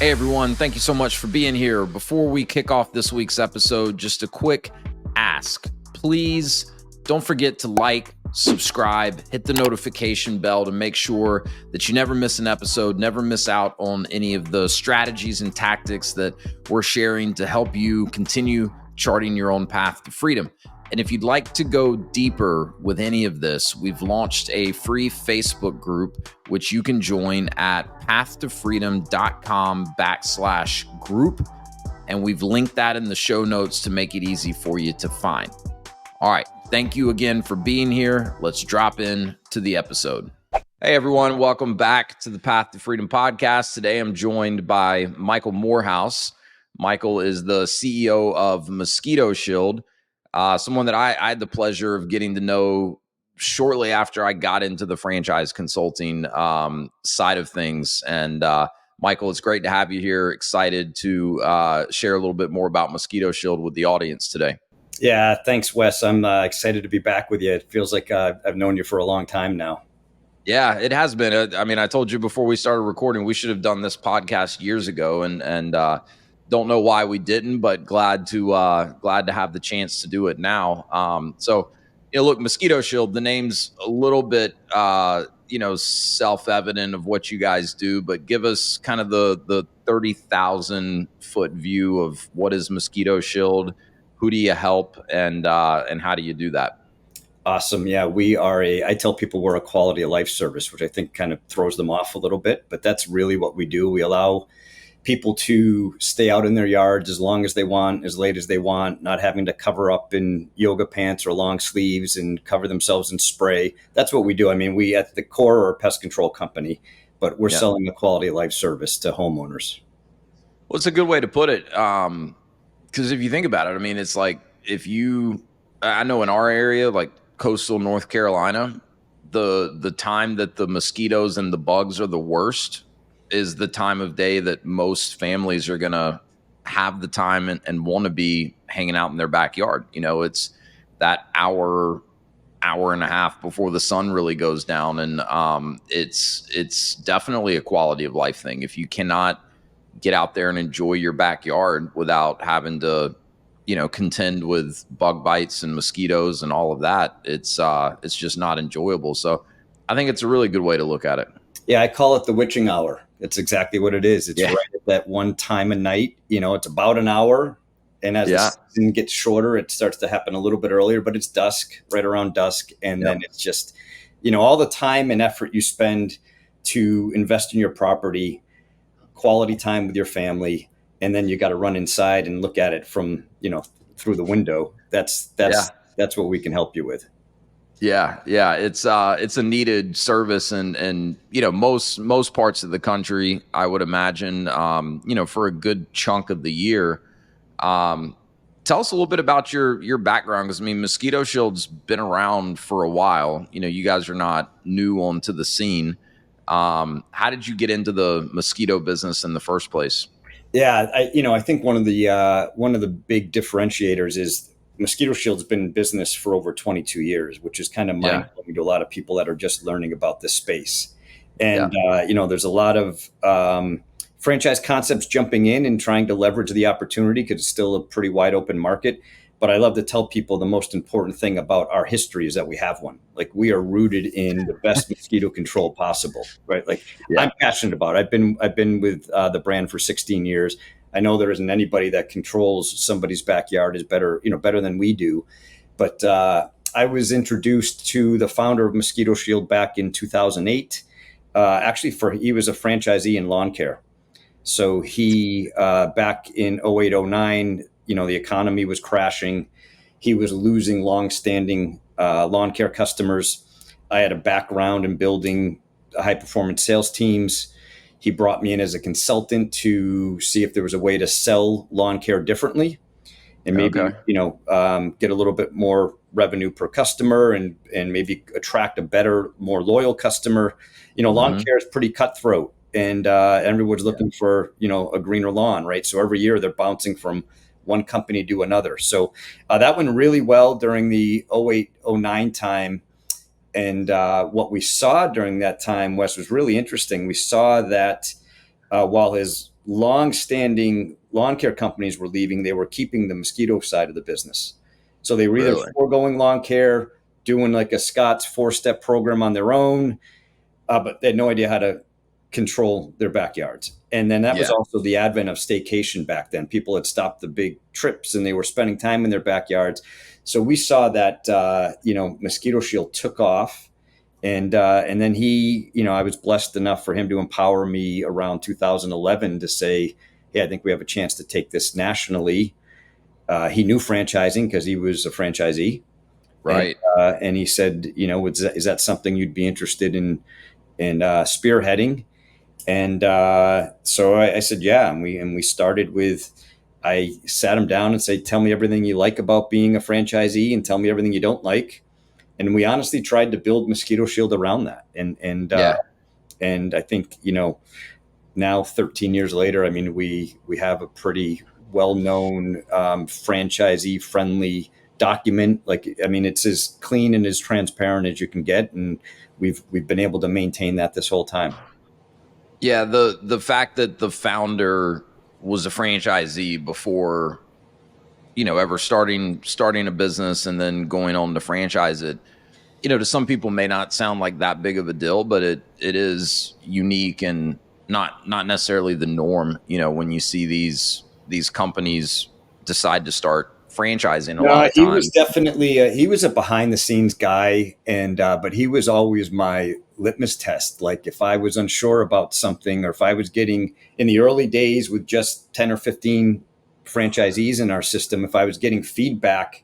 Hey everyone, thank you so much for being here. Before we kick off this week's episode, just a quick ask. Please don't forget to like, subscribe, hit the notification bell to make sure that you never miss an episode, never miss out on any of the strategies and tactics that we're sharing to help you continue charting your own path to freedom. And if you'd like to go deeper with any of this, we've launched a free Facebook group, which you can join at pathtofreedom.com/group. And we've linked that in the show notes to make it easy for you to find. All right. Thank you again for being here. Let's drop in to the episode. Hey, everyone. Welcome back to the Path to Freedom podcast. Today, I'm joined by Michael Morehouse. Michael is the CEO of Mosquito Shield. Someone that I had the pleasure of getting to know shortly after I got into the franchise consulting side of things. And Michael, it's great to have you here. Excited to share a little bit more about Mosquito Shield with the audience today. Yeah, thanks, Wes. I'm excited to be back with you. It feels like I've known you for a long time now. Yeah, it has been. I mean, I told you before we started recording, we should have done this podcast years ago, and don't know why we didn't, but glad to have the chance to do it now. So, look, Mosquito Shield, the name's a little bit, self-evident of what you guys do, but give us kind of the 30,000 foot view of what is Mosquito Shield, who do you help, and how do you do that? Awesome. Yeah, I tell people we're a quality of life service, which I think kind of throws them off a little bit, but that's really what we do. We allow people to stay out in their yards as long as they want, as late as they want, not having to cover up in yoga pants or long sleeves and cover themselves in spray. That's what we do. I mean, we at the core are a pest control company, but we're selling a quality of life service to homeowners. Well, it's a good way to put it. Because if you think about it, I mean, it's like I know in our area, like coastal North Carolina, the time that the mosquitoes and the bugs are the worst is the time of day that most families are going to have the time and want to be hanging out in their backyard. It's that hour and a half before the sun really goes down. And it's definitely a quality of life thing. If you cannot get out there and enjoy your backyard without having to, contend with bug bites and mosquitoes and all of that, it's just not enjoyable. So I think it's a really good way to look at it. Yeah, I call it the witching hour. It's exactly what it is. It's right at that one time of night. It's about an hour. And as the season gets shorter, it starts to happen a little bit earlier, but it's dusk, right around dusk. And then it's just, all the time and effort you spend to invest in your property, quality time with your family, and then you got to run inside and look at it from, through the window. That's what we can help you with. Yeah. It's a needed service and most parts of the country, I would imagine, for a good chunk of the year. Tell us a little bit about your background, because Mosquito Shield's been around for a while. You guys are not new onto the scene. How did you get into the mosquito business in the first place? Yeah, I think one of the big differentiators is Mosquito Shield's been in business for over 22 years, which is kind of mind-blowing to a lot of people that are just learning about this space. And, there's a lot of franchise concepts jumping in and trying to leverage the opportunity because it's still a pretty wide open market. But I love to tell people the most important thing about our history is that we have one. Like, we are rooted in the best mosquito control possible, right? Like, I'm passionate about it. I've been with the brand for 16 years. I know there isn't anybody that controls somebody's backyard is better than we do. But I was introduced to the founder of Mosquito Shield back in 2008. He was a franchisee in lawn care. So he, back in 08, 09, the economy was crashing. He was losing long-standing lawn care customers. I had a background in building high-performance sales teams. He brought me in as a consultant to see if there was a way to sell lawn care differently and maybe, get a little bit more revenue per customer and maybe attract a better, more loyal customer. Lawn care is pretty cutthroat and everyone's looking for, a greener lawn, right? So every year they're bouncing from one company to another. So that went really well during the 08, 09 time. And what we saw during that time, Wes, was really interesting. We saw that while his long-standing lawn care companies were leaving. They were keeping the mosquito side of the business. So they were either Really? foregoing lawn care, doing like a Scott's 4-step program on their own, but they had no idea how to control their backyards. And then that was Yeah. also the advent of staycation back then. People had stopped the big trips and they were spending time in their backyards. So we saw that, Mosquito Shield took off. And then I was blessed enough for him to empower me around 2011 to say, hey, I think we have a chance to take this nationally. He knew franchising because he was a franchisee. Right. And he said, is that something you'd be interested in spearheading? And so I said, yeah. And we started with, I sat him down and said, tell me everything you like about being a franchisee and tell me everything you don't like. And we honestly tried to build Mosquito Shield around that. Yeah. And I think, now 13 years later, I mean, we have a pretty well-known franchisee friendly document. Like, I mean, it's as clean and as transparent as you can get. And we've been able to maintain that this whole time. Yeah. The fact that the founder was a franchisee before, ever starting a business and then going on to franchise it, to some people may not sound like that big of a deal, but it is unique and not necessarily the norm, when you see these companies decide to start franchising a lot No, of he was times. definitely he was a behind the scenes guy, and but he was always my litmus test. Like if I was unsure about something, or if I was getting in the early days with just 10 or 15 franchisees in our system, if I was getting feedback,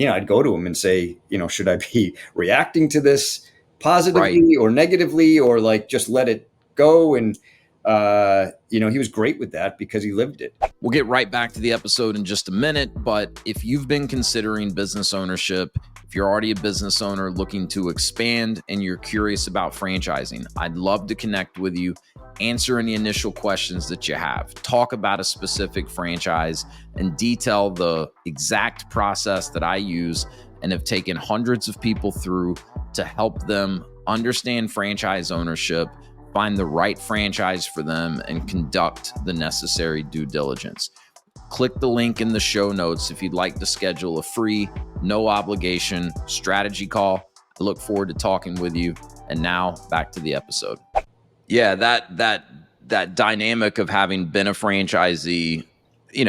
I'd go to him and say, should I be reacting to this Right. positively or negatively, or like just let it go? And he was great with that because he lived it. We'll get right back to the episode in just a minute, but if you've been considering business ownership, if you're already a business owner looking to expand and you're curious about franchising, I'd love to connect with you, answer any initial questions that you have, talk about a specific franchise, and detail the exact process that I use and have taken hundreds of people through to help them understand franchise ownership, find the right franchise for them, and conduct the necessary due diligence. Click the link in the show notes if you'd like to schedule a free, no obligation strategy call. I look forward to talking with you. And now back to the episode. Yeah, that dynamic of having been a franchisee,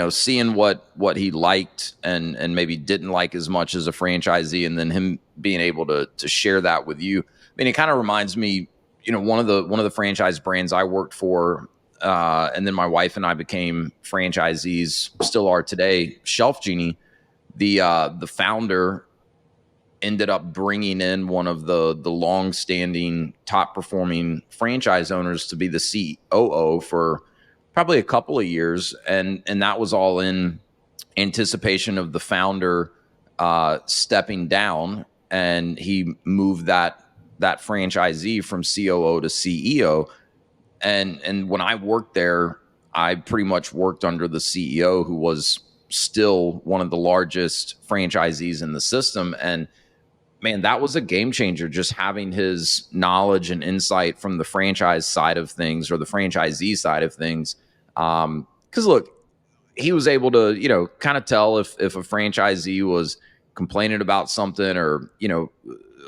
seeing what he liked and maybe didn't like as much as a franchisee, and then him being able to share that with you. I mean, it kind of reminds me, one of the franchise brands I worked for, and then my wife and I became franchisees, still are today. Shelf Genie, the founder ended up bringing in one of the long-standing, top-performing franchise owners to be the COO for probably a couple of years, and that was all in anticipation of the founder stepping down, and he moved that franchisee from COO to CEO. And when I worked there, I pretty much worked under the CEO, who was still one of the largest franchisees in the system. And man, that was a game changer, just having his knowledge and insight from the franchise side of things, or the franchisee side of things. Because look, he was able to, kind of tell if a franchisee was complaining about something, or,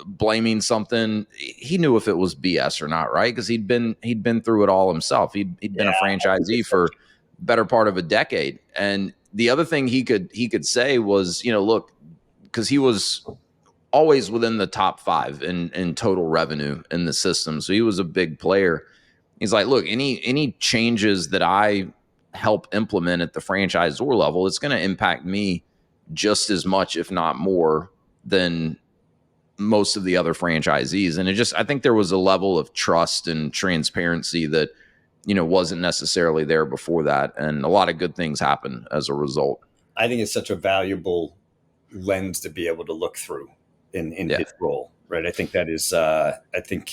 blaming something. He knew if it was BS or not, right? Because he'd been through it all himself. He'd been a franchisee for better part of a decade. And the other thing he could say was, look, because he was always within the top 5 in total revenue in the system, so he was a big player. He's like, look, any changes that I help implement at the franchisor level, it's going to impact me just as much, if not more, than most of the other franchisees. And I think there was a level of trust and transparency that, wasn't necessarily there before that. And a lot of good things happen as a result. I think it's such a valuable lens to be able to look through in his role, right? I think that is, I think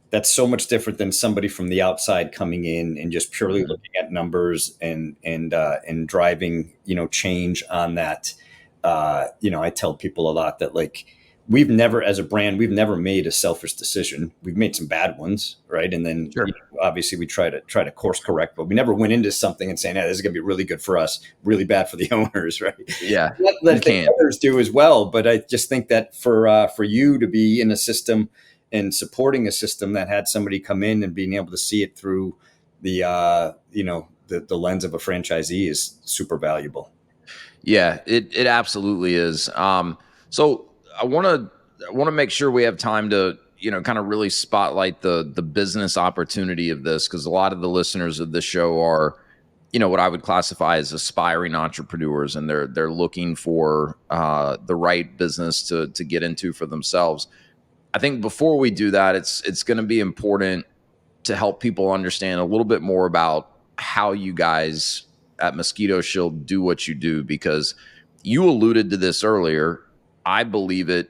that's so much different than somebody from the outside coming in and just purely looking at numbers and driving, change on that. I tell people a lot that, like, we've never, as a brand, we've never made a selfish decision. We've made some bad ones, right? And then Sure. obviously we try to course correct, but we never went into something and saying, "Hey, this is going to be really good for us, really bad for the owners," right? Yeah, Not that I you think can't. others do as well, but I just think that for you to be in a system and supporting a system that had somebody come in and being able to see it through the the lens of a franchisee is super valuable. Yeah, it absolutely is. So I want to make sure we have time to kind of really spotlight the business opportunity of this, because a lot of the listeners of this show are what I would classify as aspiring entrepreneurs, and they're looking for the right business to get into for themselves. I think before we do that, it's going to be important to help people understand a little bit more about how you guys at Mosquito Shield do what you do, because you alluded to this earlier. I believe it,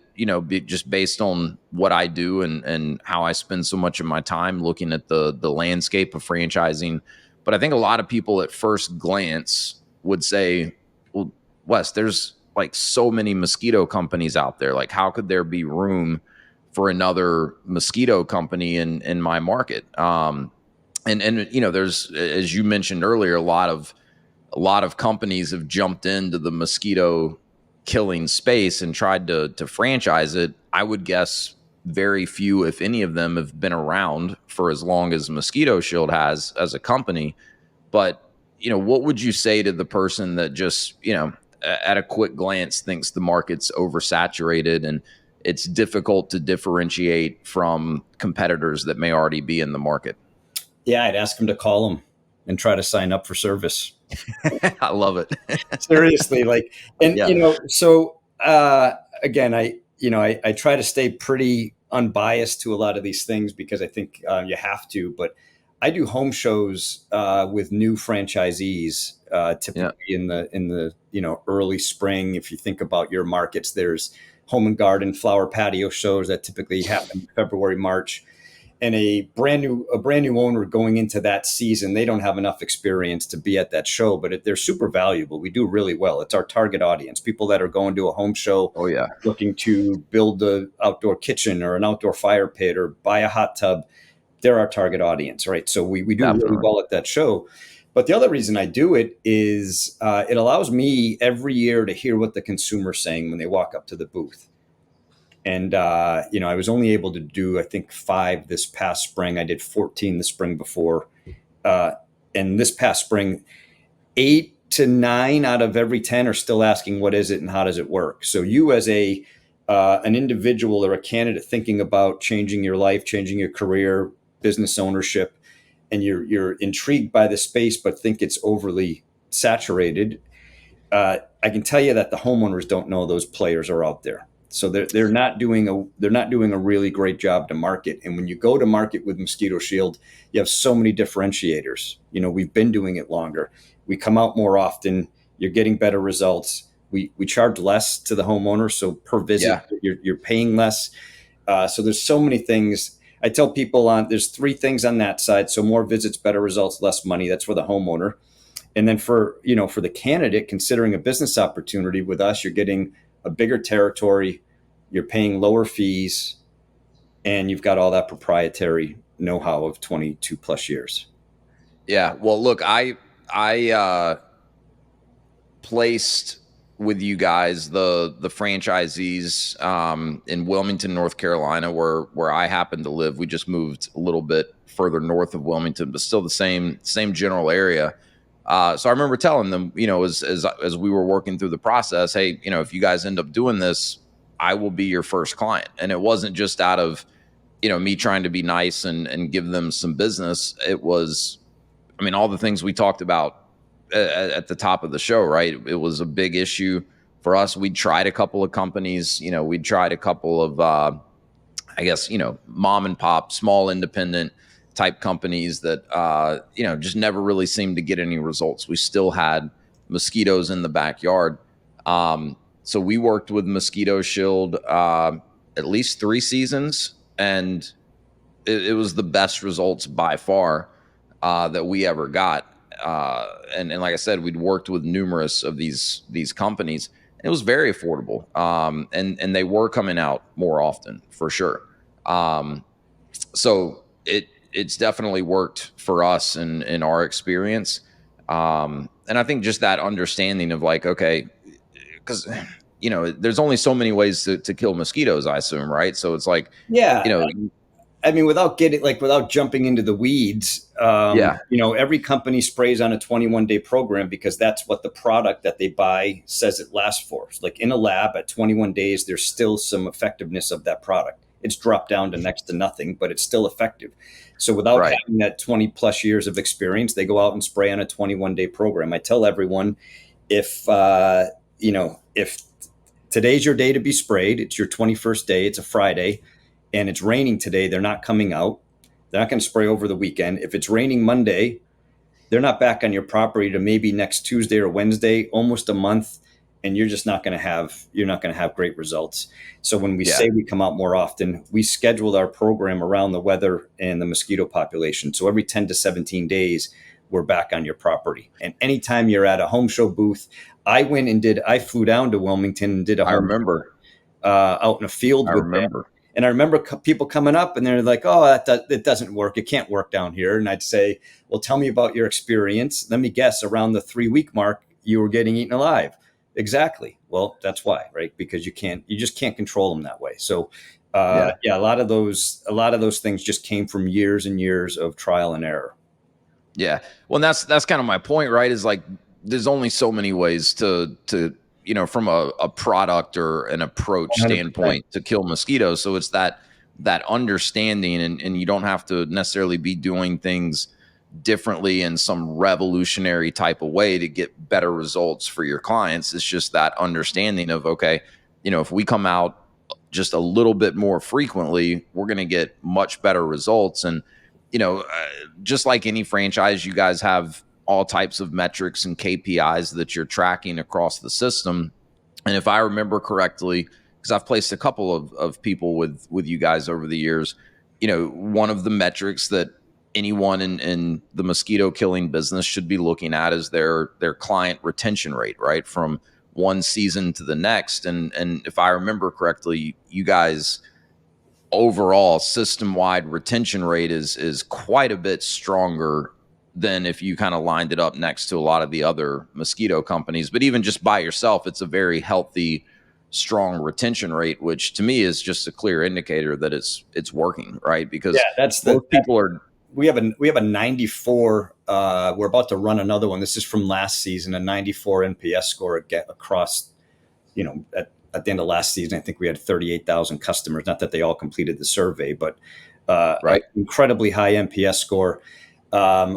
just based on what I do and how I spend so much of my time looking at the landscape of franchising. But I think a lot of people at first glance would say, well, Wes, there's like so many mosquito companies out there. Like, how could there be room for another mosquito company in my market? And there's, as you mentioned earlier, a lot of companies have jumped into the mosquito killing space and tried to franchise it. I would guess very few, if any of them, have been around for as long as Mosquito Shield has as a company. But what would you say to the person that just at a quick glance thinks the market's oversaturated and it's difficult to differentiate from competitors that may already be in the market? Yeah, I'd ask them to call them and try to sign up for service. I love it. Seriously, like, and Yeah. so again, I try to stay pretty unbiased to a lot of these things because I think you have to. But I do home shows with new franchisees typically in the early spring. If you think about your markets, there's home and garden, flower patio shows that typically happen in February, March. And a brand new owner going into that season, they don't have enough experience to be at that show, but they're super valuable. We do really well. It's our target audience, people that are going to a home show Oh yeah. looking to build an outdoor kitchen or an outdoor fire pit or buy a hot tub. They're our target audience, right? So we do really Definitely. well at that show. But the other reason I do it is it allows me every year to hear what the consumer's saying when they walk up to the booth. And I was only able to do, I think, 5 this past spring. I did 14 the spring before, uh, and this past spring, 8 to 9 out of every 10 are still asking, "What is it and how does it work?" So you, as a an individual or a candidate thinking about changing your life, changing your career, business ownership, and you're intrigued by the space but think it's overly saturated, I can tell you that the homeowners don't know those players are out there. So they're not doing a really great job to market. And when you go to market with Mosquito Shield, you have so many differentiators. We've been doing it longer. We come out more often. You're getting better results. We charge less to the homeowner, so per visit Yeah. you're paying less. So there's so many things. I tell people there's 3 things on that side. So more visits, better results, less money. That's for the homeowner. And then for the candidate considering a business opportunity with us, you're getting a bigger territory, you're paying lower fees, and you've got all that proprietary know-how of 22 plus years. Yeah. Well, look, I placed with you guys the franchisees in Wilmington, North Carolina, where I happen to live. We just moved a little bit further north of Wilmington, but still the same general area. So I remember telling them, as we were working through the process, hey, if you guys end up doing this, I will be your first client. And it wasn't just out of me trying to be nice and give them some business. It was, I mean, all the things we talked about at the top of the show, right? It was a big issue for us. We'd tried a couple of companies, we'd tried a couple of, I guess, mom and pop, small independent type companies that, just never really seemed to get any results. We still had mosquitoes in the backyard. So we worked with Mosquito Shield at least 3 seasons, and it was the best results by far that we ever got. And like I said, we'd worked with numerous of these companies. It was very affordable. And they were coming out more often for sure. So it's definitely worked for us in our experience. And I think just that understanding of like, okay, because there's only so many ways to kill mosquitoes, I assume, right? So it's like, Yeah. you know, I mean, without jumping into the weeds, yeah, every company sprays on a 21-day program because that's what the product that they buy says it lasts for. It's like in a lab at 21 days, there's still some effectiveness of that product. It's dropped down to next to nothing, but it's still effective. So without right, having that 20 plus years of experience, they go out and spray on a 21-day program. I tell everyone if today's your day to be sprayed, it's your 21st day, it's a Friday, and it's raining today, they're not coming out. They're not going to spray over the weekend. If it's raining Monday, they're not back on your property to maybe next Tuesday or Wednesday, almost a month, and you're not going to have great results. So when we yeah, say we come out more often, we scheduled our program around the weather and the mosquito population. So every 10 to 17 days, we're back on your property. And anytime you're at a home show booth, I flew down to Wilmington and did a I home remember, out in a field I with them. remember, And I remember people coming up and they're like, "Oh, it doesn't work. It can't work down here." And I'd say, "Well, tell me about your experience. Let me guess, around the 3-week mark, you were getting eaten alive." Exactly. Well, that's why, right? Because you just can't control them that way. So, yeah. yeah, a lot of those things just came from years and years of trial and error. Yeah. Well, and that's kind of my point, right? Is like there's only so many ways to from a product or an approach 100%. standpoint to kill mosquitoes. So it's that understanding, and you don't have to necessarily be doing things differently in some revolutionary type of way to get better results for your clients. It's just that understanding of, okay, if we come out just a little bit more frequently, we're going to get much better results. And just like any franchise, you guys have all types of metrics and KPIs that you're tracking across the system. And if I remember correctly, because I've placed a couple of people with you guys over the years, one of the metrics that anyone in the mosquito killing business should be looking at is their client retention rate, right? From one season to the next. And if I remember correctly, you guys overall system-wide retention rate is quite a bit stronger than if you kind of lined it up next to a lot of the other mosquito companies. But even just by yourself, it's a very healthy, strong retention rate, which to me is just a clear indicator that it's working, right? Yeah, Because most people are, we have a 94. We're about to run another one. This is from last season, a 94 NPS score across. At the end of last season, I think we had 38,000 customers. Not that they all completed the survey, but right? an incredibly high NPS score.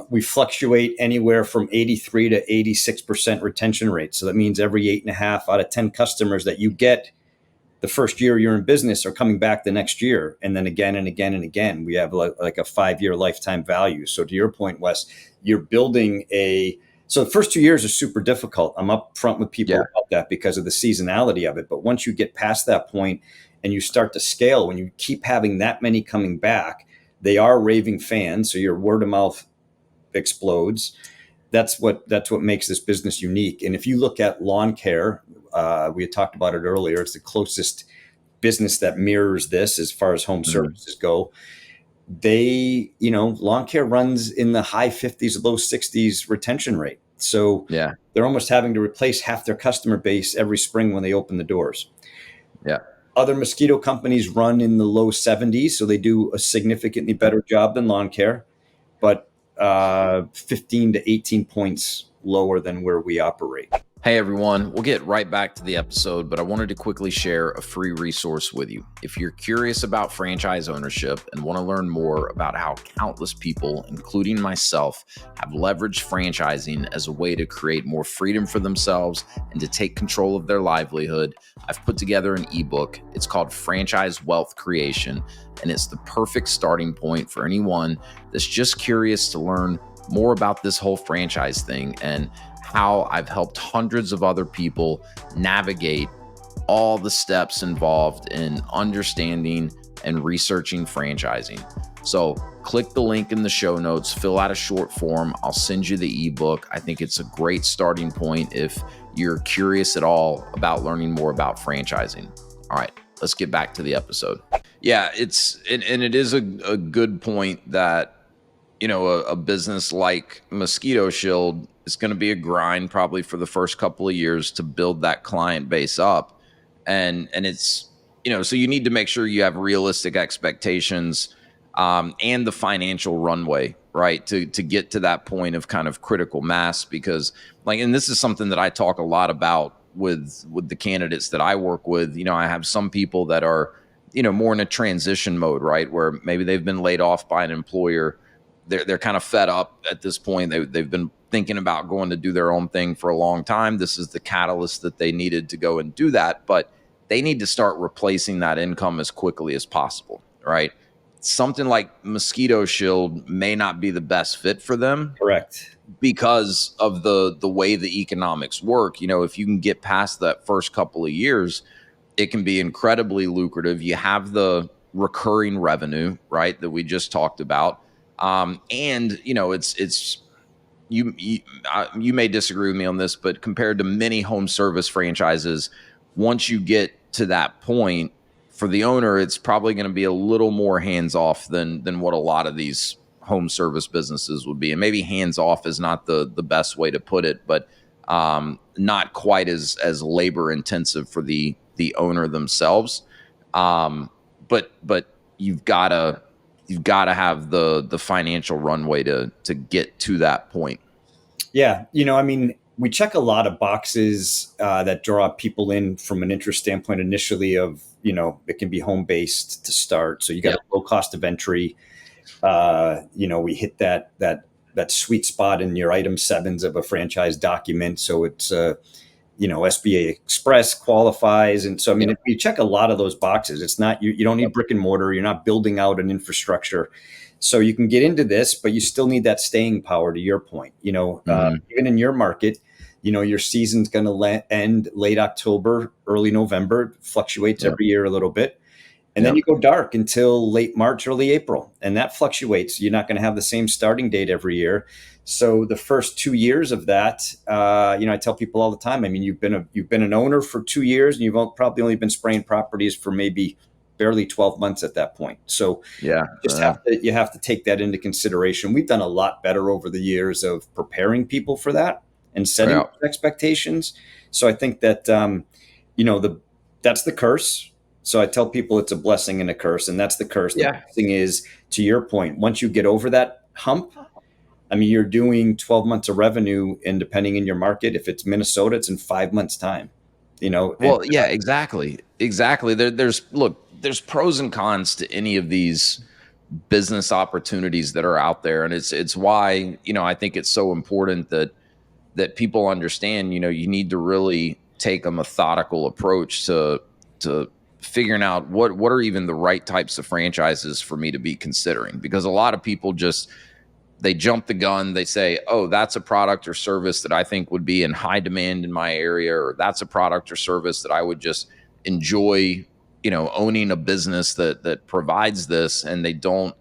We fluctuate anywhere from 83 to 86% retention rate. So that means every 8.5 out of 10 customers that you get the first year you're in business are coming back the next year, and then again and again and again. We have like a 5-year lifetime value. So to your point, Wes, you're building so the first 2 years are super difficult. I'm up front with people about that because of the seasonality of it. But once you get past that point and you start to scale, when you keep having that many coming back, they are raving fans. So your word of mouth explodes. That's what makes this business unique. And if you look at lawn care, we had talked about it earlier, it's the closest business that mirrors this as far as home services go. Lawn care runs in the high 50s, low 60s retention rate. So Yeah. they're almost having to replace half their customer base every spring when they open the doors. Yeah. Other mosquito companies run in the low 70s, so they do a significantly better job than lawn care, but 15 to 18 points lower than where we operate. Hey everyone, we'll get right back to the episode, but I wanted to quickly share a free resource with you. If you're curious about franchise ownership and want to learn more about how countless people, including myself, have leveraged franchising as a way to create more freedom for themselves and to take control of their livelihood, I've put together an ebook. It's called Franchise Wealth Creation, and it's the perfect starting point for anyone that's just curious to learn more about this whole franchise thing and how I've helped hundreds of other people navigate all the steps involved in understanding and researching franchising. So click the link in the show notes, fill out a short form. I'll send you the ebook. I think it's a great starting point if you're curious at all about learning more about franchising. All right, let's get back to the episode. Yeah, and it is a good point that, you know, a business like Mosquito Shield is going to be a grind probably for the first couple of years to build that client base up. And it's, you know, so you need to make sure you have realistic expectations, and the financial runway, right, to get to that point of kind of critical mass. Because, like, and this is something that I talk a lot about with the candidates that I work with. You know, I have some people that are, you know, more in a transition mode, right, where maybe they've been laid off by an employer. They're kind of fed up at this point. They've been thinking about going to do their own thing for a long time. This is the catalyst that they needed to go and do that, but they need to start replacing that income as quickly as possible, right? Something like Mosquito Shield may not be the best fit for them. Correct. Because of the way the economics work. You know, if you can get past that first couple of years, it can be incredibly lucrative. You have the recurring revenue, right, that we just talked about. And, you know, you may disagree with me on this, but compared to many home service franchises, once you get to that point, for the owner, it's probably going to be a little more hands off than what a lot of these home service businesses would be. And maybe hands off is not the best way to put it, but not quite as labor intensive for the owner themselves. But you've got to have the financial runway to get to that point. Yeah, you know, I mean, we check a lot of boxes that draw people in from an interest standpoint initially. Of, you know, it can be home based to start, so you got a low cost of entry. You know, we hit that sweet spot in your item 7s of a franchise document. So it's, you know, SBA Express qualifies. And so, I mean, if you check a lot of those boxes, it's not, you don't need brick and mortar. You're not building out an infrastructure. So you can get into this, but you still need that staying power, to your point. You know, even in your market, you know, your season's going to end late October, early November, fluctuates every year a little bit. And then you go dark until late March, early April, and that fluctuates. You're not going to have the same starting date every year. So the first 2 years of that, you know, I tell people all the time, I mean, you've been an owner for 2 years, and you've probably only been spraying properties for maybe barely 12 months at that point. So you have to take that into consideration. We've done a lot better over the years of preparing people for that and setting expectations. So I think that, you know, that's the curse. So I tell people it's a blessing and a curse, and that's the curse. The blessing is, to your point, once you get over that hump, I mean, you're doing 12 months of revenue, and depending in your market, if it's Minnesota, it's in 5 months' time. You know. Well, yeah, exactly. There's pros and cons to any of these business opportunities that are out there, and it's why, you know, I think it's so important that people understand, you know, you need to really take a methodical approach to figuring out what are even the right types of franchises for me to be considering. Because a lot of people they jump the gun. They say, oh, that's a product or service that I think would be in high demand in my area, or that's a product or service that I would just enjoy, you know, owning a business that provides this. And they don't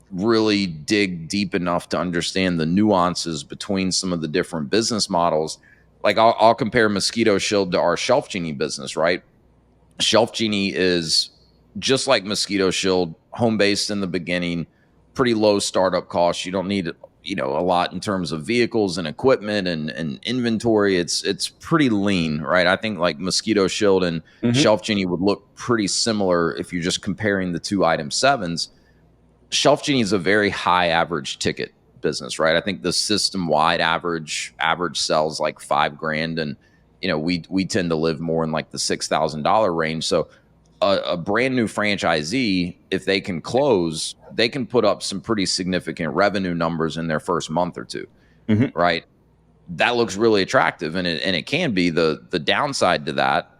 really dig deep enough to understand the nuances between some of the different business models. Like I'll compare Mosquito Shield to our Shelf Genie business, right? Shelf Genie is just like Mosquito Shield, home based in the beginning, pretty low startup costs. You don't need, you know, a lot in terms of vehicles and equipment and inventory. It's pretty lean, right? I think like Mosquito Shield and Shelf Genie would look pretty similar if you're just comparing the two item 7s. Shelf Genie is a very high average ticket business, right? I think the system wide average sells like $5,000, and you know, we tend to live more in like the $6,000 range. So a brand new franchisee, if they can close, they can put up some pretty significant revenue numbers in their first month or two, right? That looks really attractive, and it can be. The downside to that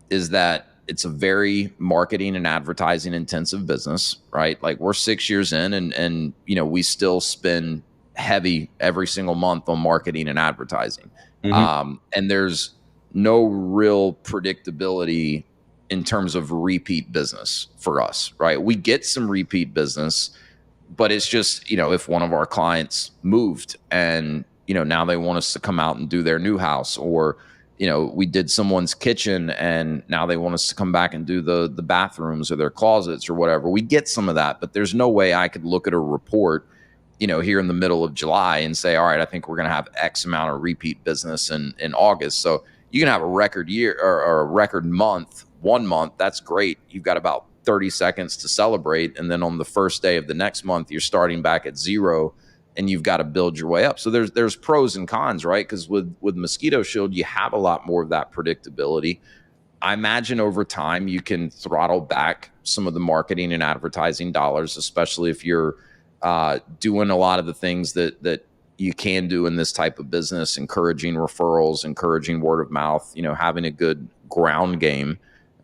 is that it's a very marketing and advertising intensive business, right? Like we're 6 years in, and you know, we still spend heavy every single month on marketing and advertising, and there's no real predictability in terms of repeat business for us, right? We get some repeat business, but it's just, you know, if one of our clients moved and, you know, now they want us to come out and do their new house, or, we did someone's kitchen and now they want us to come back and do the bathrooms or their closets or whatever. We get some of that, but there's no way I could look at a report, here in the middle of July and say, all right, I think we're going to have X amount of repeat business in August. So you can have a record year or a record month, 1 month. That's great. You've got about 30 seconds to celebrate. And then on the first day of the next month, you're starting back at zero and you've got to build your way up. So there's pros and cons, right? Because with Mosquito Shield, you have a lot more of that predictability. I imagine over time you can throttle back some of the marketing and advertising dollars, especially if you're doing a lot of the things that you can do in this type of business, encouraging referrals, encouraging word of mouth, having a good ground game.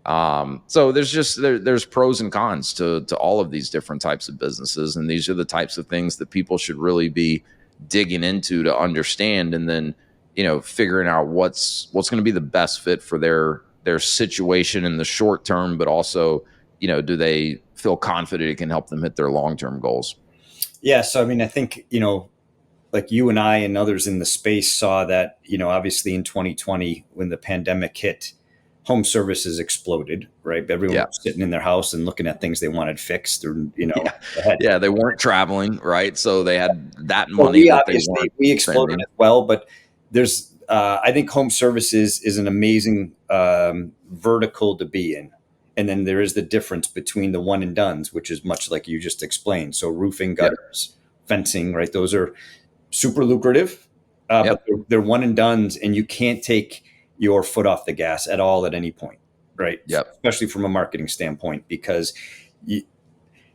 So there's pros and cons to all of these different types of businesses. And these are the types of things that people should really be digging into to understand. And then, figuring out what's going to be the best fit for their situation in the short term, but also, do they feel confident it can help them hit their long-term goals? Yeah. So, I mean, I think, like you and I and others in the space saw that, obviously in 2020, when the pandemic hit, home services exploded, right? Everyone was sitting in their house and looking at things they wanted fixed, or they weren't traveling, right? So they had that money that we exploded spending as well. But there's, I think home services is an amazing vertical to be in. And then there is the difference between the one and dones, which is much like you just explained. So roofing, gutters, fencing, right? Those are super lucrative, but they're one and dones, and you can't take your foot off the gas at all at any point, right? Especially from a marketing standpoint, because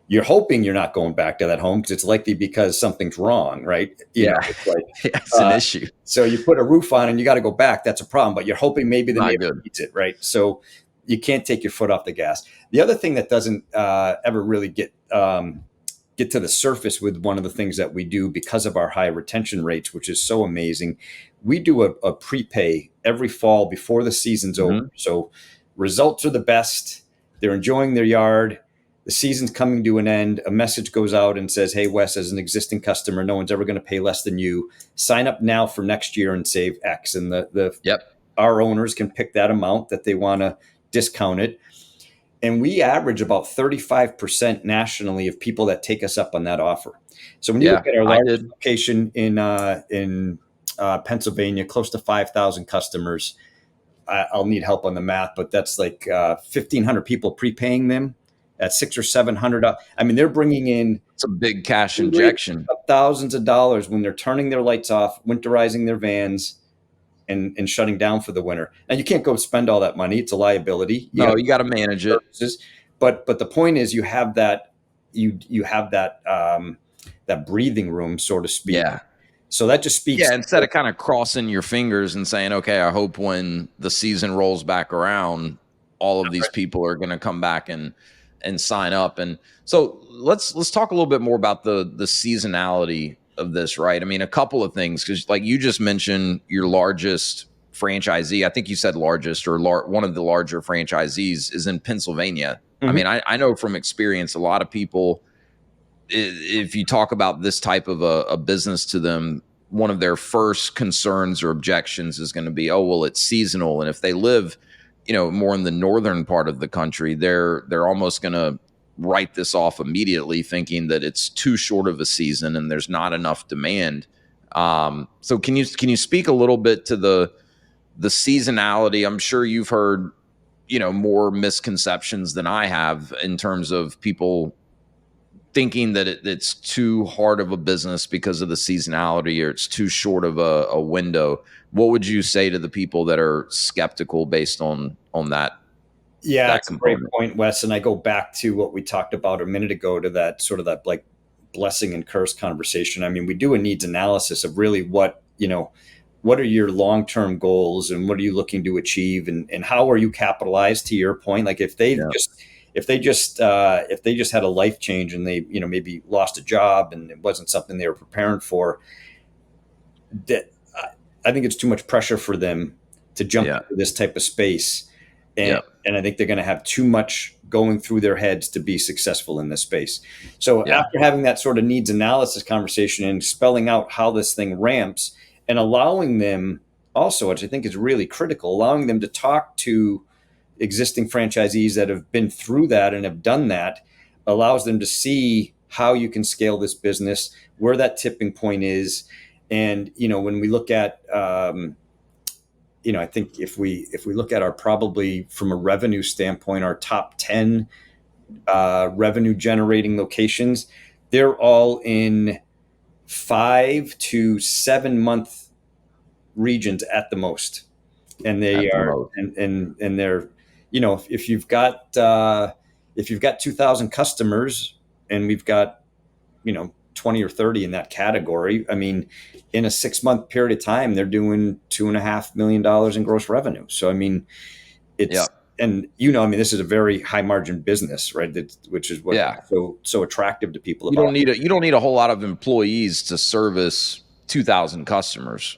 you're hoping you're not going back to that home because it's likely because something's wrong, right? It's like it's an issue. So you put a roof on and you got to go back. That's a problem, but you're hoping maybe the neighbor needs it, right? So you can't take your foot off the gas. The other thing that doesn't ever really get to the surface with one of the things that we do because of our high retention rates, which is so amazing, we do a prepay every fall before the season's over. So results are the best. They're enjoying their yard. The season's coming to an end. A message goes out and says, hey, Wes, as an existing customer, no one's ever going to pay less than you. Sign up now for next year and save X. And our owners can pick that amount that they want to discount it. And we average about 35% nationally of people that take us up on that offer. So when you look at our largest location in Pennsylvania, close to 5,000 customers, I'll need help on the math, but that's like 1,500 people prepaying them at $600 or $700. I mean, they're bringing in it's a big cash injection of thousands of dollars when they're turning their lights off, winterizing their vans, and shutting down for the winter. Now you can't go spend all that money. It's a liability. You got to manage it. But the point is you have that, you have that breathing room, so to speak. Yeah. So that just speaks. Yeah. Instead of kind of crossing your fingers and saying, okay, I hope when the season rolls back around, all of these people are going to come back and sign up. And so let's talk a little bit more about the seasonality of this, right? I mean, a couple of things, because like you just mentioned, your largest franchisee, I think you said largest or one of the larger franchisees is in Pennsylvania. I mean, I know from experience, a lot of people, if you talk about this type of a business to them, one of their first concerns or objections is going to be, oh, well, it's seasonal. And if they live, more in the northern part of the country, they're almost going to write this off immediately, thinking that it's too short of a season and there's not enough demand. So can you speak a little bit to the seasonality? I'm sure you've heard, more misconceptions than I have in terms of people thinking that it's too hard of a business because of the seasonality, or it's too short of a window. What would you say to the people that are skeptical based on that? Yeah, that's a great point, Wes. And I go back to what we talked about a minute ago, to that sort of that like blessing and curse conversation. I mean, we do a needs analysis of really what are your long-term goals and what are you looking to achieve, and how are you capitalized, to your point? Like if they just had a life change and they, maybe lost a job and it wasn't something they were preparing for, that I think it's too much pressure for them to jump into this type of space. And I think they're going to have too much going through their heads to be successful in this space. So after having that sort of needs analysis conversation and spelling out how this thing ramps and allowing them also, which I think is really critical, allowing them to talk to existing franchisees that have been through that and have done that, allows them to see how you can scale this business, where that tipping point is. And, when we look at, I think if we look at our, probably from a revenue standpoint, our top 10 revenue generating locations, they're all in 5 to 7 month regions at the most. And they At the are, most. and they're, if you've got 2,000 customers and we've got, 20 or 30 in that category, I mean, in a 6 month period of time, they're doing $2.5 million in gross revenue. So, I mean, it's, Yep. and, this is a very high margin business, right? Which is what Yeah. so attractive to people You about don't need you don't need a whole lot of employees to service 2,000 customers,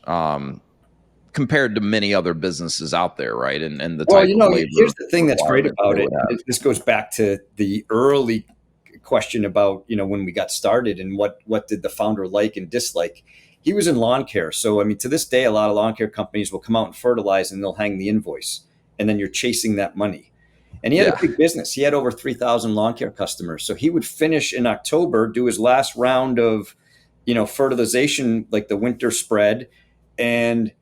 compared to many other businesses out there, right? And the Well, type of labor here's the thing that's great requirements they about it. would have. This goes back to the early question about, when we got started and what did the founder like and dislike. He was in lawn care. So, I mean, to this day, a lot of lawn care companies will come out and fertilize and they'll hang the invoice. And then you're chasing that money. And he had a Yeah. big business. He had over 3,000 lawn care customers. So he would finish in October, do his last round of, fertilization, like the winter spread. And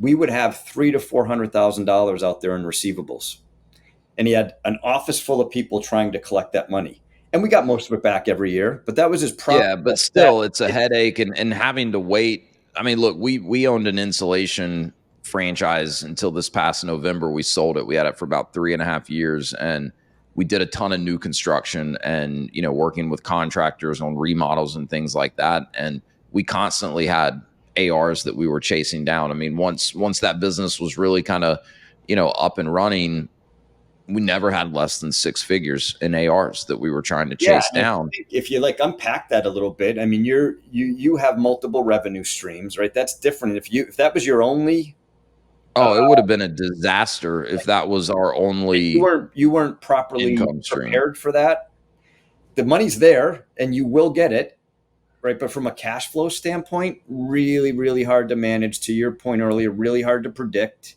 we would have $300,000 to $400,000 out there in receivables. And he had an office full of people trying to collect that money. And we got most of it back every year, but that was his problem. Yeah, but still, it's a headache and having to wait. I mean, look, we owned an insulation franchise until this past November. We sold it. We had it for about 3.5 years, and we did a ton of new construction and working with contractors on remodels and things like that. And we constantly had ARs that we were chasing down. I mean, once that business was really kind of up and running, we never had less than 6 figures in ARs that we were trying to chase down. If you like unpack that a little bit, I mean, you have multiple revenue streams, right? That's different. If that was your only, It would have been a disaster if that was our only you weren't properly income stream. prepared for that. The money's there and you will get it, right? But from a cash flow standpoint, really, really hard to manage. To your point earlier, really hard to predict.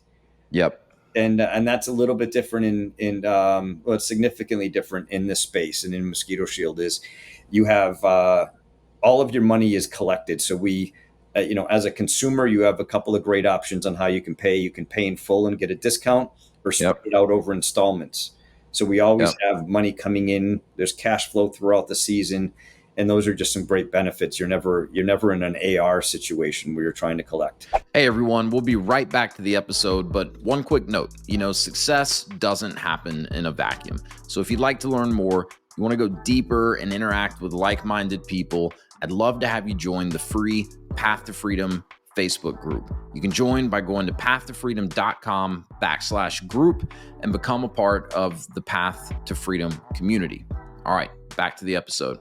Yep. And that's a little bit different well, it's significantly different in this space. And in Mosquito Shield is you have all of your money is collected. So we, as a consumer, you have a couple of great options on how you can pay. You can pay in full and get a discount, or spread it out over installments. So we always have money coming in. There's cash flow throughout the season. And those are just some great benefits. You're never in an AR situation where you're trying to collect. Hey everyone, we'll be right back to the episode, but one quick note, success doesn't happen in a vacuum. So if you'd like to learn more, you want to go deeper and interact with like-minded people, I'd love to have you join the free Path to Freedom Facebook group. You can join by going to pathtofreedom.com/group and become a part of the Path to Freedom community. All right, back to the episode.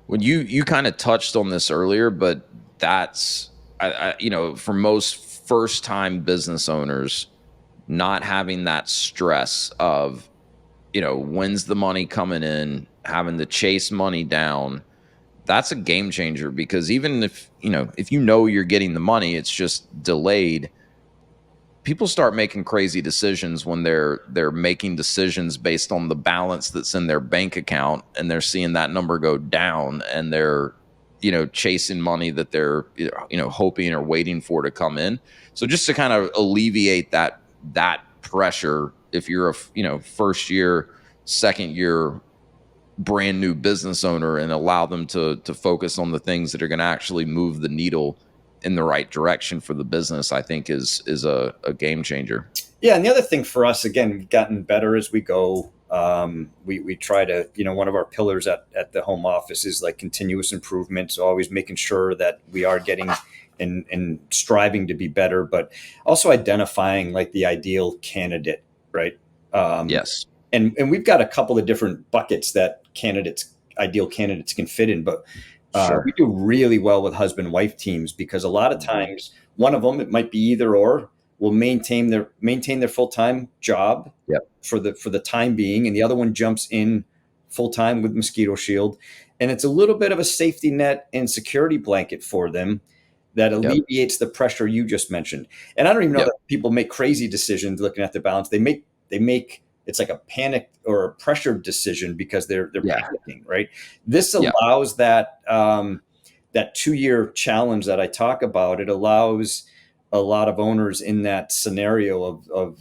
When you kind of touched on this earlier, but that's, for most first-time business owners, not having that stress of, when's the money coming in, having to chase money down, that's a game changer. Because even if you're getting the money, it's just delayed. People start making crazy decisions when they're making decisions based on the balance that's in their bank account, and they're seeing that number go down, and they're chasing money that they're hoping or waiting for to come in. So just to kind of alleviate that pressure, if you're a first year, second year brand new business owner, and allow them to focus on the things that are going to actually move the needle in the right direction for the business, I think is a game changer. Yeah. And the other thing for us, again, we've gotten better as we go. We try to, one of our pillars at the home office is like continuous improvement. So always making sure that we are getting and striving to be better, but also identifying like the ideal candidate, right? Yes. And we've got a couple of different buckets that ideal candidates can fit in, but we do really well with husband-wife teams, because a lot of times one of them, it might be either or, will maintain their full-time job for the time being, and the other one jumps in full-time with Mosquito Shield, and it's a little bit of a safety net and security blanket for them, that Yep. alleviates the pressure you just mentioned. And I don't even know Yep. that people make crazy decisions looking at the balance. They make it's like a panic or a pressured decision because they're Yeah. panicking, right? This Yeah. allows that 2-year challenge that I talk about. It allows a lot of owners in that scenario of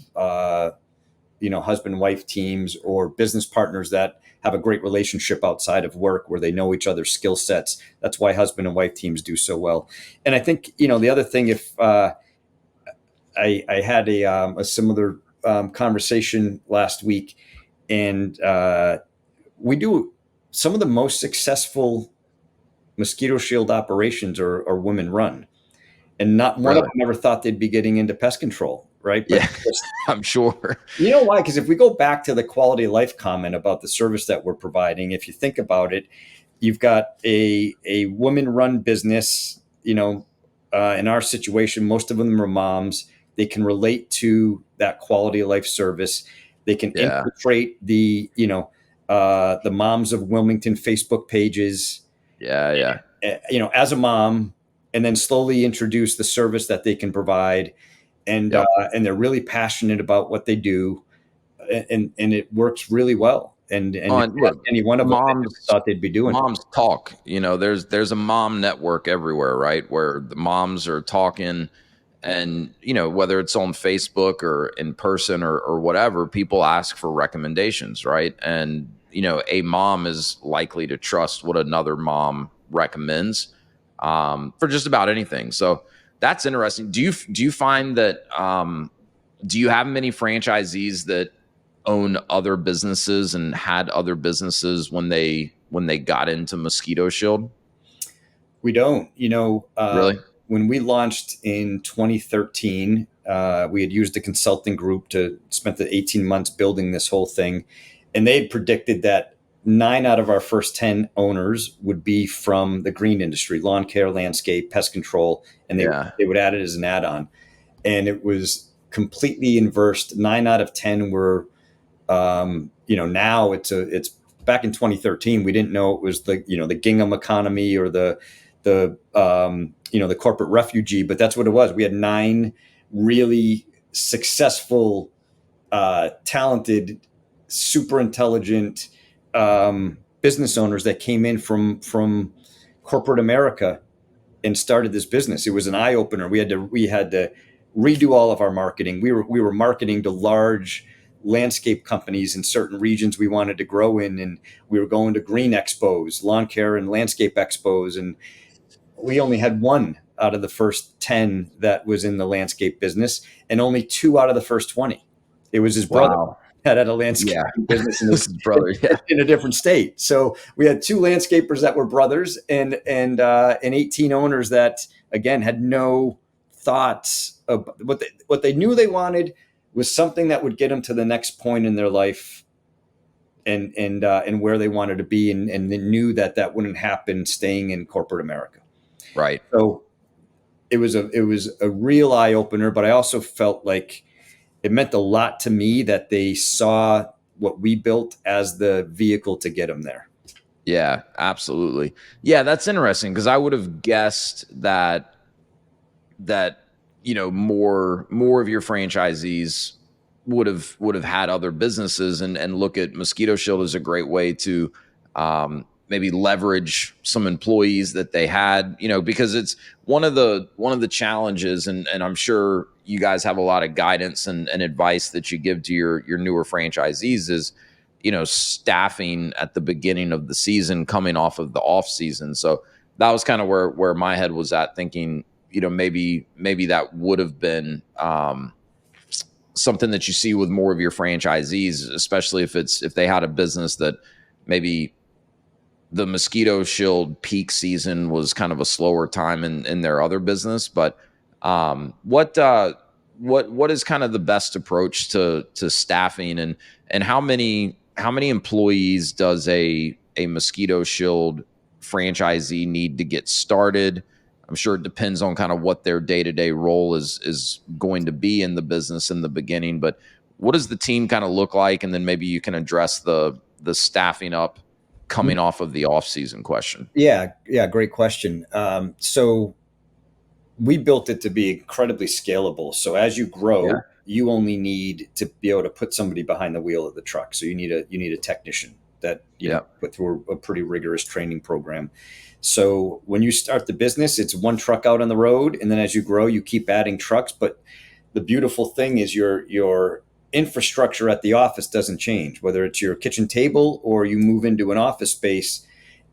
husband wife teams or business partners that have a great relationship outside of work where they know each other's skill sets. That's why husband and wife teams do so well. And I think the other thing, if I had a similar conversation last week, and we do some of the most successful mosquito shield operations are women run, and not one of Really. them ever thought they'd be getting into pest control, right? But Yeah. I'm sure. you know why? Because if we go back to the quality of life comment about the service that we're providing, if you think about it, you've got a woman run business. In our situation, most of them are moms. They can relate to that quality of life service. They can Yeah. infiltrate the moms of Wilmington Facebook pages, Yeah. Yeah. as a mom, and then slowly introduce the service that they can provide. And Yep. and they're really passionate about what they do, and it works really well. And if And you ask look, any one of them, they never moms thought they'd be doing it. moms talk. There's a mom network everywhere, right? Where the moms are talking, and whether it's on Facebook or in person or whatever, people ask for recommendations, right? And a mom is likely to trust what another mom recommends, for just about anything. So that's interesting. Do you find that, do you have many franchisees that own other businesses and had other businesses when they got into Mosquito Shield? We don't. Really? When we launched in 2013, we had used a consulting group to spent the 18 months building this whole thing, and they had predicted that 9 out of our first 10 owners would be from the green industry: lawn care, landscape, pest control, and they Yeah. they would add it as an add-on. And it was completely inversed. 9 out of 10 were, now it's back in 2013. We didn't know it was the gingham economy or the corporate refugee, but that's what it was. We had 9 really successful, talented, super intelligent business owners that came in from corporate America and started this business. It was an eye opener. We had to redo all of our marketing. We were marketing to large landscape companies in certain regions we wanted to grow in, and we were going to green expos, lawn care and landscape expos, and we only had 1 out of the first 10 that was in the landscape business, and only 2 out of the first 20. It was his brother Wow. that had a landscape Yeah. business This is brother. Yeah. in a different state. So we had 2 landscapers that were brothers, and 18 owners that again had no thoughts of what they knew they wanted was something that would get them to the next point in their life, and where they wanted to be, and they knew that wouldn't happen staying in corporate America. Right. So it was a real eye opener, but I also felt like it meant a lot to me that they saw what we built as the vehicle to get them there. Yeah, absolutely. Yeah, that's interesting because I would have guessed that more of your franchisees would have had other businesses, and look at Mosquito Shield as a great way to, maybe leverage some employees that they had, because it's one of the challenges, and I'm sure you guys have a lot of guidance and advice that you give to your newer franchisees is, staffing at the beginning of the season, coming off of the off season. So that was kind of where my head was at, thinking, maybe that would have been, something that you see with more of your franchisees, especially if they had a business that maybe the Mosquito Shield peak season was kind of a slower time in their other business. But, what is kind of the best approach to staffing, and how many employees does a Mosquito Shield franchisee need to get started? I'm sure it depends on kind of what their day-to-day role is going to be in the business in the beginning, but what does the team kind of look like? And then maybe you can address the staffing up coming off of the off-season question. Yeah, great question. So we built it to be incredibly scalable. So as you Yeah. grow, you only need to be able to put somebody behind the wheel of the truck. So you need a technician that Yeah. put through a pretty rigorous training program. So when you start the business, it's one truck out on the road, and then as you grow, you keep adding trucks. But the beautiful thing is your infrastructure at the office doesn't change. Whether it's your kitchen table or you move into an office space,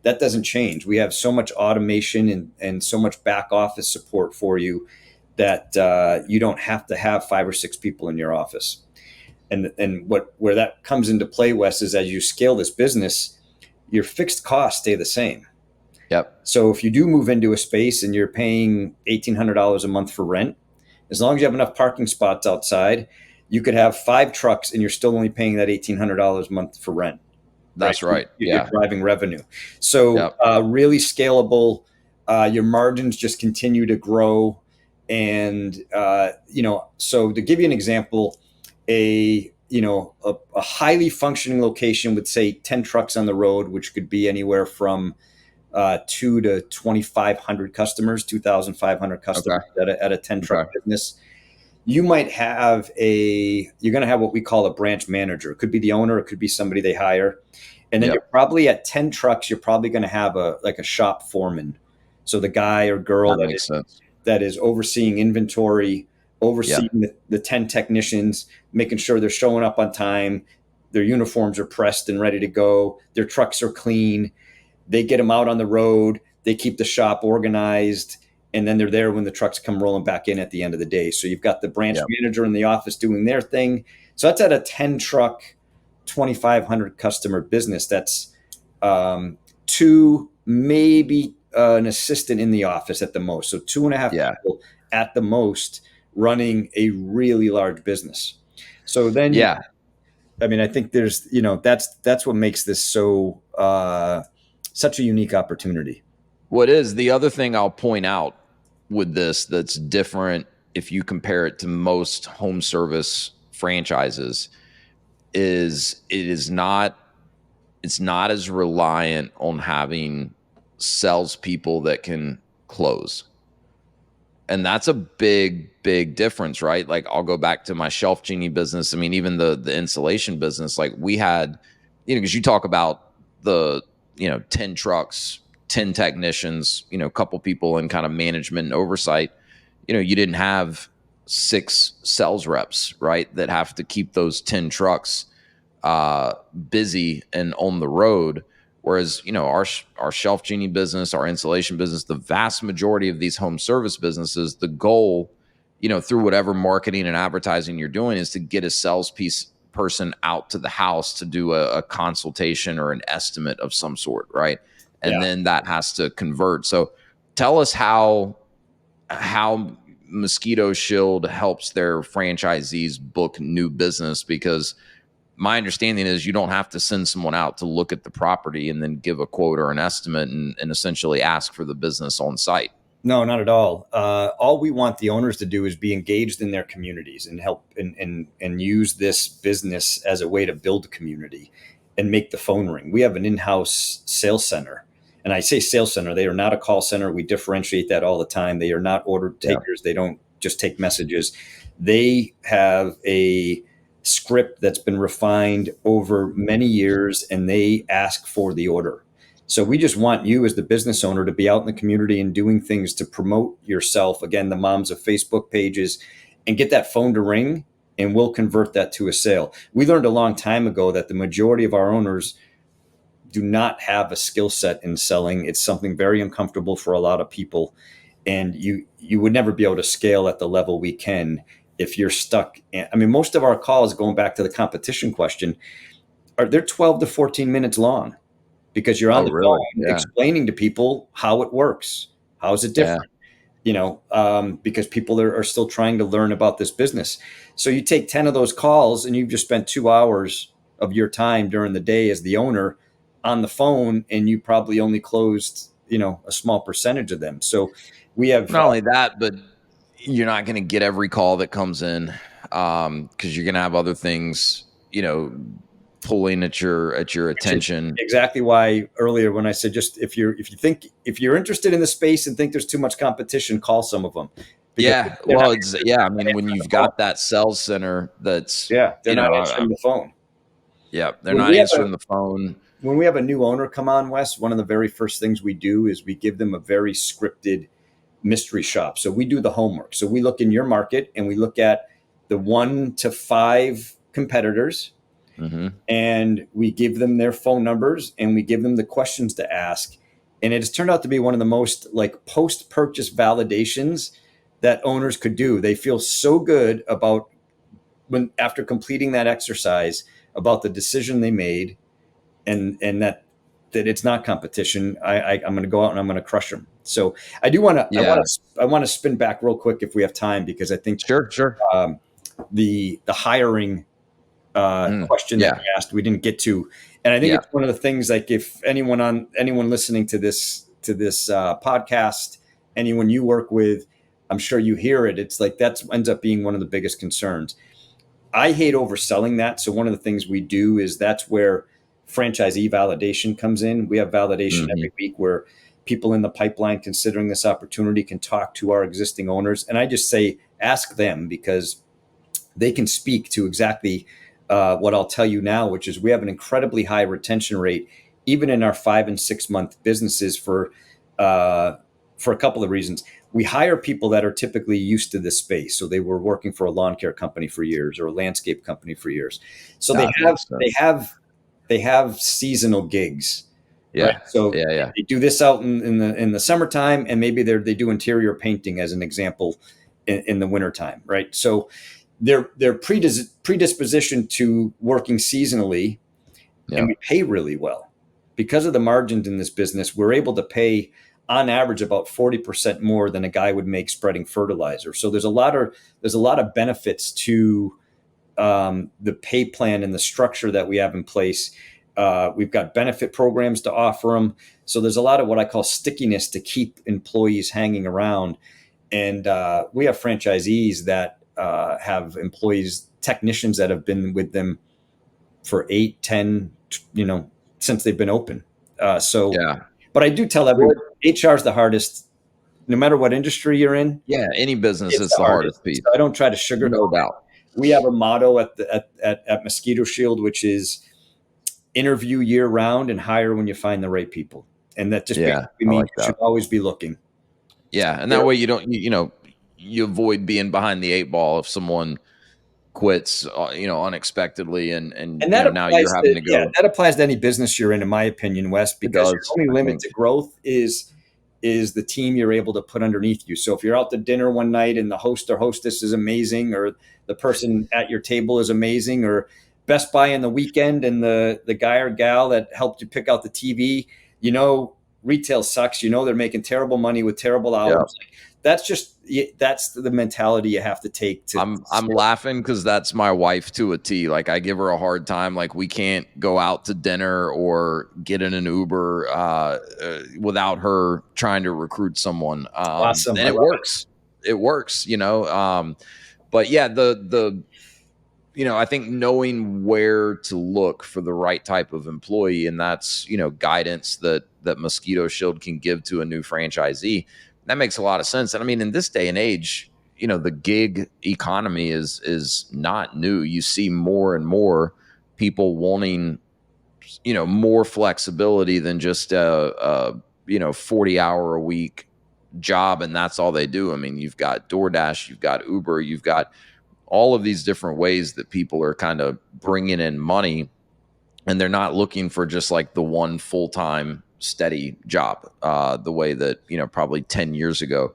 that doesn't change. We have so much automation and so much back office support for you that you don't have to have 5 or 6 people in your office. And where that comes into play, Wes, is as you scale this business, your fixed costs stay the same. Yep. So if you do move into a space and you're paying $1,800 a month for rent, as long as you have enough parking spots outside, you could have 5 trucks and you're still only paying that $1,800 a month for rent. Right. That's right. You're Yeah. driving revenue. So Yep. really scalable. Your margins just continue to grow. And, so to give you an example, a highly functioning location with, say, 10 trucks on the road, which could be anywhere from 2 to 2,500 customers, 2,500 customers Okay. at a 10 truck Okay. business. You're going to have what we call a branch manager. It could be the owner, it could be somebody they hire. And then Yep. you're probably at 10 trucks, you're probably going to have a shop foreman. So the guy or girl That makes sense. that is overseeing inventory, Yeah. overseeing the 10 technicians, making sure they're showing up on time, their uniforms are pressed and ready to go, their trucks are clean, they get them out on the road, they keep the shop organized, and then they're there when the trucks come rolling back in at the end of the day. So you've got the branch Yep. manager in the office doing their thing. So that's at a 10 truck, 2,500 customer business. That's two, maybe an assistant in the office at the most. So 2.5 Yeah. people at the most running a really large business. So then, Yeah. I mean, I think there's, that's what makes this so such a unique opportunity. What is the other thing I'll point out with this that's different if you compare it to most home service franchises is it's not as reliant on having salespeople that can close. And that's a big difference, right? Like I'll go back to my Shelf Genie business. I mean, even the insulation business, like we had, because you talk about the, 10 trucks, 10 technicians, a couple people in kind of management and oversight, you didn't have 6 sales reps, right? That have to keep those 10 trucks busy and on the road. Whereas, our Shelf Genie business, our insulation business, the vast majority of these home service businesses, the goal, through whatever marketing and advertising you're doing is to get a person out to the house to do a consultation or an estimate of some sort, right? And Yeah. then that has to convert. So tell us how Mosquito Shield helps their franchisees book new business, because my understanding is you don't have to send someone out to look at the property and then give a quote or an estimate and essentially ask for the business on site. No, not at all. All we want the owners to do is be engaged in their communities and help and use this business as a way to build community and make the phone ring. We have an in-house sales center. And I say sales center, they are not a call center. We differentiate that all the time. They are not order takers. They don't just take messages. They have a script that's been refined over many years, and they ask for the order. So we just want you as the business owner to be out in the community and doing things to promote yourself. Again, the moms of Facebook pages, and get that phone to ring, and we'll convert that to a sale. We learned a long time ago that the majority of our owners do not have a skill set in selling. It's something very uncomfortable for a lot of people. And you would never be able to scale at the level we can if you're stuck. I mean, most of our calls, going back to the competition question, they're 12 to 14 minutes long, because you're on Oh, the really? phone Yeah. explaining to people how it works. How is it Yeah. different? Because people are still trying to learn about this business. So you take 10 of those calls and you've just spent 2 hours of your time during the day as the owner on the phone, and you probably only closed, a small percentage of them. So we have, Not only that, but you're not going to get every call that comes in, because you're going to have other things, pulling at your attention. Exactly why earlier when I said, just if you're interested in the space and think there's too much competition, call some of them. Yeah, well, I mean, when you've got that sales center that's, they're not answering the phone. Yeah, they're not answering the phone. When we have a new owner come on, Wes, one of the very first things we do is we give them a very scripted mystery shop. So we do the homework. So we look in your market and we look at the 1 to 5 competitors, and we give them their phone numbers and we give them the questions to ask. And it has turned out to be one of the most like post-purchase validations that owners could do. They feel so good about after completing that exercise about the decision they made, and that it's not competition. I'm going to go out and I'm going to crush them. So I do want to, I want to spin back real quick if we have time, because I think sure. The hiring question that you asked, we didn't get to. And I think it's one of the things, like if anyone listening to this podcast, anyone you work with, I'm sure you hear it. It's like, that ends up being one of the biggest concerns. I hate overselling that. So one of the things we do is that's where franchisee validation comes in. We have validation every week where people in the pipeline considering this opportunity can talk to our existing owners. And I just say, ask them, because they can speak to exactly what I'll tell you now, which is we have an incredibly high retention rate, even in our 5 and 6 month businesses, for a couple of reasons. We hire people that are typically used to this space. So they were working for a lawn care company for years or a landscape company for years. So they have seasonal gigs. Yeah. Right? So they do this out in the summertime, and maybe they do interior painting as an example in the wintertime. Right. So they're predispositioned to working seasonally, and we pay really well. Because of the margins in this business, we're able to pay on average about 40% more than a guy would make spreading fertilizer. So there's a lot of benefits to the pay plan and the structure that we have in place. We've got benefit programs to offer them. So there's a lot of what I call stickiness to keep employees hanging around. And we have franchisees that have employees, technicians that have been with them for 8, 10, since they've been open. But I do tell everyone, HR is the hardest, no matter what industry you're in. Yeah, any business is the hardest piece. So I don't try to sugarcoat. No doubt. We have a motto at Mosquito Shield, which is interview year round and hire when you find the right people. And that just basically means you should always be looking. Yeah, and that way you don't, you avoid being behind the 8 ball if someone quits, unexpectedly, and that now you're having to go. Yeah, that applies to any business you're in my opinion, Wes, because your only limit to growth is the team you're able to put underneath you. So if you're out to dinner one night and the host or hostess is amazing, or the person at your table is amazing, or Best Buy in the weekend and the guy or gal that helped you pick out the TV, retail sucks. They're making terrible money with terrible hours. Yeah. That's the mentality you have to take. I'm laughing because that's my wife to a T. Like, I give her a hard time. Like, we can't go out to dinner or get in an Uber without her trying to recruit someone. Awesome. And it works. It works, but yeah, I think knowing where to look for the right type of employee, and that's, guidance that Mosquito Shield can give to a new franchisee. That makes a lot of sense. And I mean, in this day and age, the gig economy is not new. You see more and more people wanting, more flexibility than just a 40-hour a week job, and that's all they do. I mean, you've got DoorDash, you've got Uber, you've got all of these different ways that people are kind of bringing in money, and they're not looking for just like the one full-time steady job, the way that, probably 10 years ago,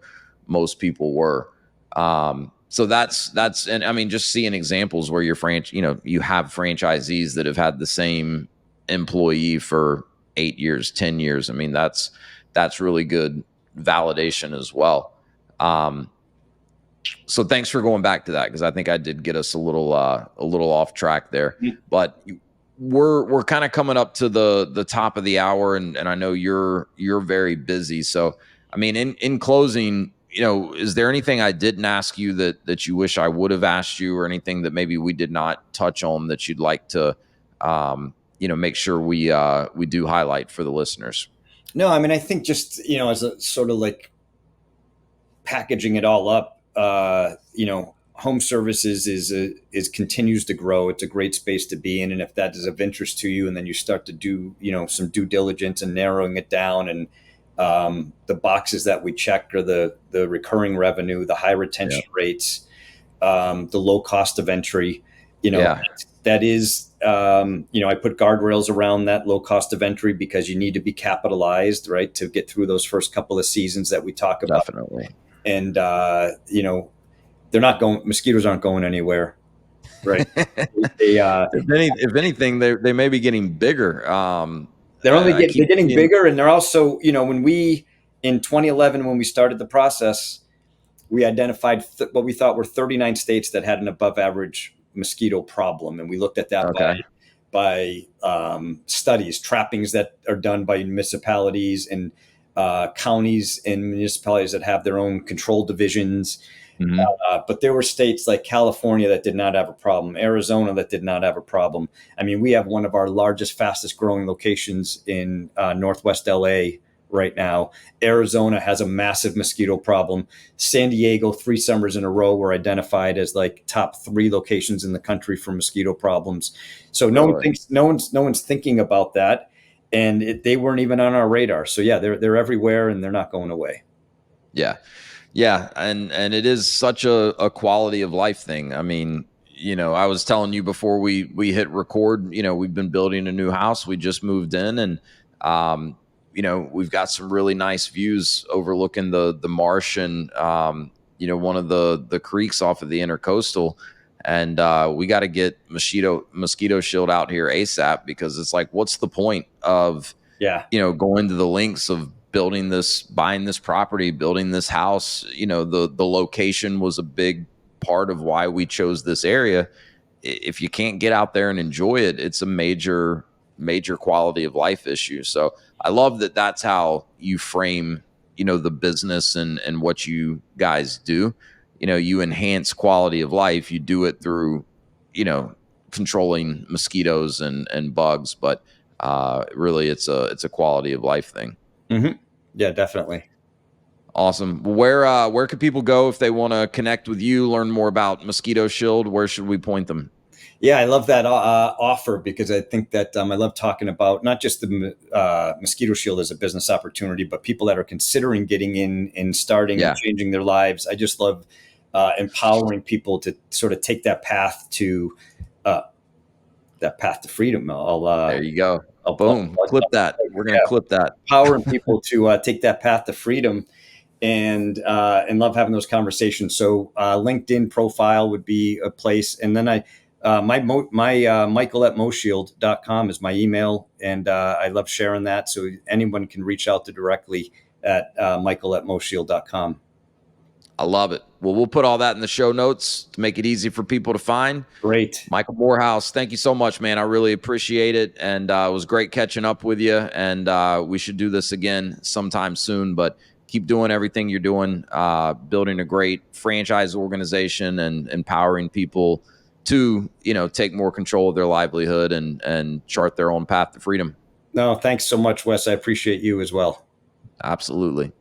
most people were. So that's, and I mean, just seeing examples where you have franchisees that have had the same employee for 8 years, 10 years. I mean, that's really good validation as well. So thanks for going back to that, because I think I did get us a little off track there. But we're kind of coming up to the top of the hour, and I know you're very busy. So I mean, in closing, is there anything I didn't ask you that you wish I would have asked you, or anything that maybe we did not touch on that you'd like to make sure we do highlight for the listeners. No, I mean, I think just, as a sort of like packaging it all up, home services is continues to grow. It's a great space to be in. And if that is of interest to you, and then you start to do, some due diligence and narrowing it down, and the boxes that we check are the recurring revenue, the high retention rates, the low cost of entry, that is, I put guardrails around that low cost of entry because you need to be capitalized, right, to get through those first couple of seasons that we talk about. Definitely. And, mosquitoes aren't going anywhere. Right. If anything, they may be getting bigger. They're getting bigger. And they're also, in 2011, when we started the process, we identified what we thought were 39 states that had an above average mosquito problem. And we looked at that by studies, trappings that are done by municipalities and counties and municipalities that have their own control divisions. Mm-hmm. But there were states like California that did not have a problem, Arizona that did not have a problem. I mean, we have one of our largest, fastest growing locations in Northwest LA right now. Arizona has a massive mosquito problem. San Diego, 3 summers in a row, were identified as like top 3 locations in the country for mosquito problems. So no one's thinking about that, and they weren't even on our radar. So yeah, they're everywhere, and they're not going away. Yeah, and it is such a quality of life thing. I mean, I was telling you before we hit record, we've been building a new house. We just moved in, and we've got some really nice views overlooking the marsh and one of the creeks off of the intercoastal. And we got to get mosquito shield out here ASAP, because it's like, what's the point of going to the lengths of buying this property, building this house? The location was a big part of why we chose this area. If you can't get out there and enjoy it, it's a major quality of life issue. So I love that that's how you frame, the business and what you guys do. You enhance quality of life. You do it through, controlling mosquitoes and bugs, but really it's a quality of life thing. Mm-hmm. Yeah, definitely. Awesome. Where could people go if they want to connect with you, learn more about Mosquito Shield? Where should we point them? Yeah, I love that offer, because I think that I love talking about not just the Mosquito Shield as a business opportunity, but people that are considering getting in and starting and changing their lives. I just love empowering people to sort of take that path to freedom. There you go. Boom. Clip that. We're going to clip that. Empowering people to take that path to freedom, and love having those conversations. So LinkedIn profile would be a place. And then my Michael@Moshield.com is my email. And I love sharing that. So anyone can reach out to directly at Michael@Moshield.com. I love it. Well, we'll put all that in the show notes to make it easy for people to find. Great. Michael Morehouse, thank you so much, man. I really appreciate it. And it was great catching up with you. And we should do this again sometime soon. But keep doing everything you're doing, building a great franchise organization and empowering people to, take more control of their livelihood and chart their own path to freedom. No, thanks so much, Wes. I appreciate you as well. Absolutely.